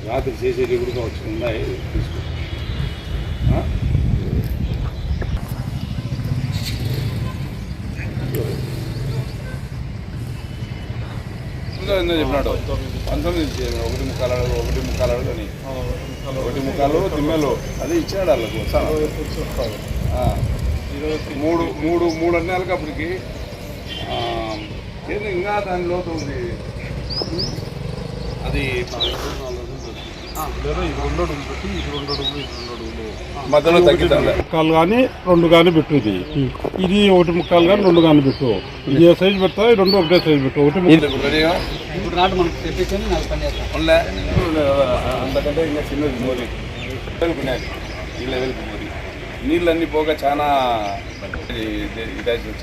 రాత్రి చేసేది కూడా వచ్చి ఉన్నాయి తీసుకో. చెప్పినాడు 19 1 ముక్కాలు అని 1 ముక్కాలు తిమ్మలు అదే ఇచ్చాడు వాళ్ళకు మూడు అన్నాళ్ళకి అప్పటికి ఇంకా దాని లోతు ఉంది అది మధ్యలో ముక్కాలు కానీ 2 కానీ పెట్టుది ఇది 1 ముక్కాలు కానీ 2 కానీ పెట్టు ఇది ఏ సైజు పెడతా 2 ఒకటే సైజు పెట్టు అంతకంటే ఇంకా చిన్నది మోరీ ఈ లెవెల్కి మోరీ నీళ్ళన్నీ పోగా చాలా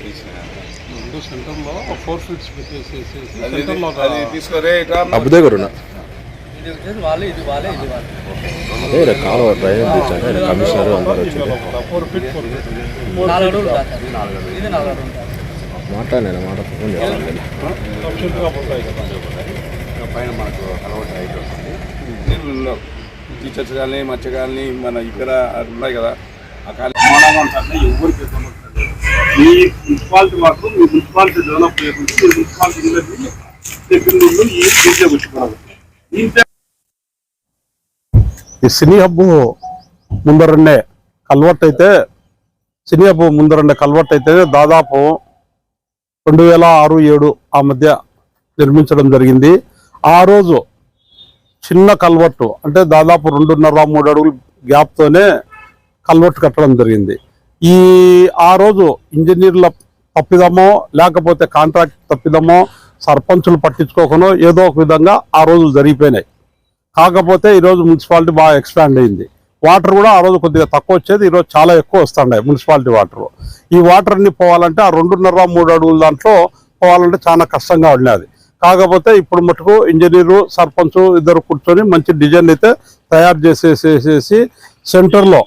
చేసిన సెంటర్లో 4 ఫీట్స్ పెట్టేసి తీసుకోరే కమిషనర్ పైన మనకు అలవాటు హైట్ వస్తుంది నీళ్ళు టీచర్స్ కానీ మత్స్య కానీ మన ఇక్కడ ఉన్నాయి కదా ఆ కాలేజీ ఎవరికి మీ మున్సిపాలిటీ మాత్రం మీ మున్సిపాలిటీ డెవలప్ చేయకుండా మీ మున్సిపాలిటీ దగ్గర ఈ పూజ పెట్టుకోవాలి. ఈ సినీ హబ్బు ముందరండే కల్వర్ట్ అయితే సినీ హబ్బు ముందరండే కల్వర్ట్ అయితే దాదాపు 2006-7 ఆ మధ్య నిర్మించడం జరిగింది. ఆ రోజు చిన్న కల్వర్టు అంటే దాదాపు 2.5-3 అడుగులు గ్యాప్తోనే కల్వర్ట్ కట్టడం జరిగింది. ఆ రోజు ఇంజనీర్ల తప్పిదమో లేకపోతే కాంట్రాక్ట్ తప్పిదమో సర్పంచులు పట్టించుకోకనో ఏదో ఒక విధంగా ఆ రోజు జరిగిపోయినాయి. కాకపోతే ఈరోజు మున్సిపాలిటీ బాగా ఎక్స్పాండ్ అయింది. వాటర్ కూడా ఆ రోజు కొద్దిగా తక్కువ వచ్చేది, ఈరోజు చాలా ఎక్కువ వస్తున్నాయి మున్సిపాలిటీ వాటర్. ఈ వాటర్ అన్ని పోవాలంటే ఆ 2.5-3 అడుగుల దాంట్లో పోవాలంటే చాలా కష్టంగా ఉండేది. కాకపోతే ఇప్పుడు మటుకు ఇంజనీరు సర్పంచ్ ఇద్దరు కూర్చొని మంచి డిజైన్ అయితే తయారు చేసేసి సెంటర్లో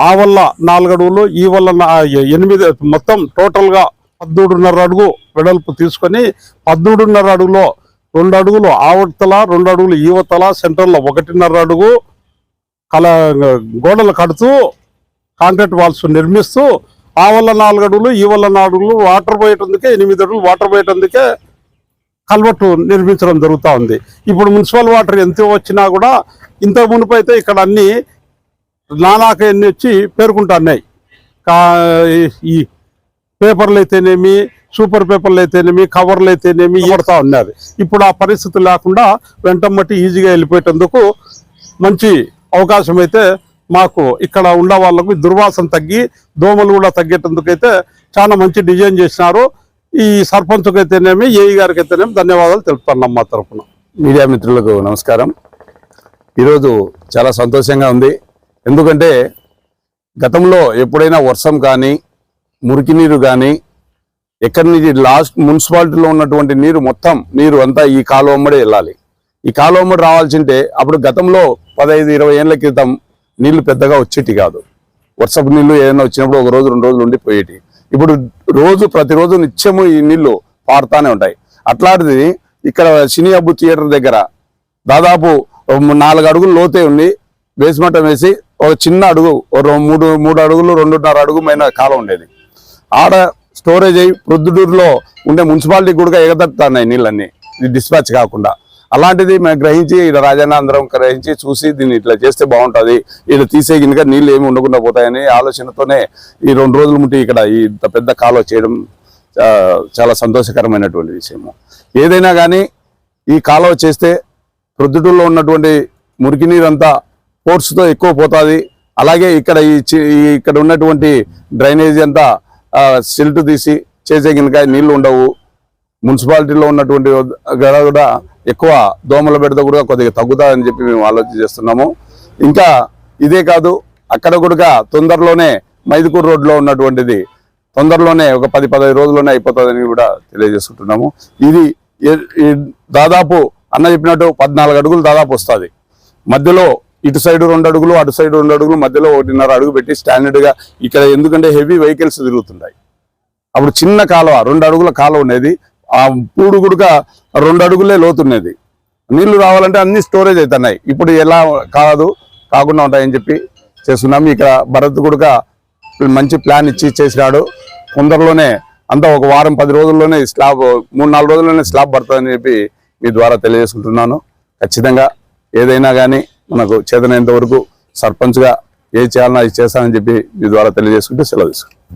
ఆ వల్ల 4 అడుగులు ఈ వల్ల 8 మొత్తం టోటల్గా 13.5 అడుగు వెడల్పు తీసుకొని 13.5 అడుగులో 2 అడుగులు ఆవతల 2 అడుగులు ఈవతల సెంటర్లో 1.5 అడుగు గోడలు కడుతూ కాంక్రీట్ వాల్స్ నిర్మిస్తూ ఆ వల్ల 4 అడుగులు ఈ వల్ల 4 అడుగులు వాటర్ పోయేటందుకే 8 అడుగులు వాటర్ పోయేటందుకే కల్వర్టు నిర్మించడం జరుగుతూ ఉంది. ఇప్పుడు మున్సిపల్ వాటర్ ఎంత వచ్చినా కూడా ఇంత మునుపు అయితే ఇక్కడ అన్ని నానాక ఎన్ని వచ్చి పేర్కొంటున్నాయి. ఈ పేపర్లు అయితేనేమి సూపర్ పేపర్లు అయితేనేమి కవర్లు అయితేనేమి పడుతూ ఉన్నది. ఇప్పుడు ఆ పరిస్థితి లేకుండా వెంటమ్మటి ఈజీగా వెళ్ళిపోయేటందుకు మంచి అవకాశం అయితే మాకు ఇక్కడ ఉండే వాళ్ళకు దుర్వాసన తగ్గి దోమలు కూడా తగ్గేటందుకు అయితే చాలా మంచి డిజైన్ చేసినారు. ఈ సర్పంచ్కి అయితేనేమి ఏఈ గారికి అయితేనేమి ధన్యవాదాలు తెలుపుతున్నాం మా తరఫున. మీడియా మిత్రులకు నమస్కారం. ఈరోజు చాలా సంతోషంగా ఉంది. ఎందుకంటే గతంలో ఎప్పుడైనా వర్షం కానీ మురికి నీరు కానీ ఎక్కడి నుంచి లాస్ట్ మున్సిపాలిటీలో ఉన్నటువంటి నీరు అంతా ఈ కాలువమ్మడే వెళ్ళాలి. ఈ కాలువమ్మడి రావాల్సింటే అప్పుడు గతంలో 15-20 ఏళ్ల క్రితం నీళ్లు పెద్దగా వచ్చేటి కాదు. వర్షపు నీళ్లు ఏదైనా వచ్చినప్పుడు 1 రోజు 2 రోజులు ఉండి పోయేటి. ఇప్పుడు ప్రతిరోజు నిత్యము ఈ నీళ్లు పారుతానే ఉంటాయి. అట్లాంటిది ఇక్కడ సినీ హబ్బు థియేటర్ దగ్గర దాదాపు 4 అడుగులు లోతే ఉండి బేస్మెంట్ వేసి ఒక చిన్న అడుగు 3 అడుగులు 2.5 అడుగు మైన కాలం ఉండేది. ఆడ స్టోరేజ్ అయ్యి ప్రొద్దుటూరులో ఉండే మున్సిపాలిటీ కూడా ఎగదట్టున్నాయి నీళ్ళన్నీ డిస్పాచ్ కాకుండా. అలాంటిది మేము గ్రహించి ఇక్కడ రాజన్న అందరం గ్రహించి చూసి దీన్ని ఇట్లా చేస్తే బాగుంటుంది, ఇక్కడ తీసే గినక నీళ్ళు ఏమి ఉండకుండా పోతాయని ఆలోచనతోనే ఈ 2 రోజుల ముందు ఇక్కడ ఇంత పెద్ద కాలువ చేయడం చాలా సంతోషకరమైనటువంటి విషయము. ఏదైనా కానీ ఈ కాలువ చేస్తే ప్రొద్దుటూరులో ఉన్నటువంటి మురికి నీరంతా ఫోర్స్తో ఎక్కువ పోతుంది. అలాగే ఇక్కడ ఉన్నటువంటి డ్రైనేజీ అంతా సిల్ట్ తీసి చేసే గినక నీళ్లు ఉండవు. మున్సిపాలిటీలో ఉన్నటువంటి కూడా ఎక్కువ దోమల బెడద కూడా కొద్దిగా తగ్గుతాయని చెప్పి మేము ఆలోచన చేస్తున్నాము. ఇంకా ఇదే కాదు, అక్కడ కూడా తొందరలోనే మైదుకూరు రోడ్లో ఉన్నటువంటిది తొందరలోనే ఒక 10-15 రోజుల్లోనే అయిపోతుందని కూడా తెలియజేసుకుంటున్నాము. ఇది దాదాపు అన్న చెప్పినట్టు 14 అడుగులు దాదాపు వస్తుంది. మధ్యలో ఇటు సైడ్ 2 అడుగులు అటు సైడ్ 2 అడుగులు మధ్యలో 1.5 అడుగు పెట్టి స్టాండర్డ్గా ఇక్కడ ఎందుకంటే హెవీ వెహికల్స్ తిరుగుతుంటాయి. అప్పుడు చిన్న కాలువ 2 అడుగుల కాలువ ఉండేది. ఆ పూడు గుడక 2 అడుగులే లోతున్నది. నీళ్లు రావాలంటే అన్ని స్టోరేజ్ అవుతున్నాయి. ఇప్పుడు ఎలా కాకుండా ఉంటాయని చెప్పి చేస్తున్నాం. ఇక్కడ భరత్ కూడా మంచి ప్లాన్ ఇచ్చి చేసినాడు. తొందరలోనే అంతా ఒక వారం 10 రోజుల్లోనే స్లాబ్ 3-4 రోజుల్లోనే స్లాబ్ పడుతుందని చెప్పి మీ ద్వారా తెలియజేసుకుంటున్నాను. ఖచ్చితంగా ఏదైనా కానీ మనకు చేతనైనంత వరకు సర్పంచ్గా ఏది చేయాలన్నా అది చేస్తానని చెప్పి మీ ద్వారా తెలియజేసుకుంటూ సెలవు తీసుకుంటాను.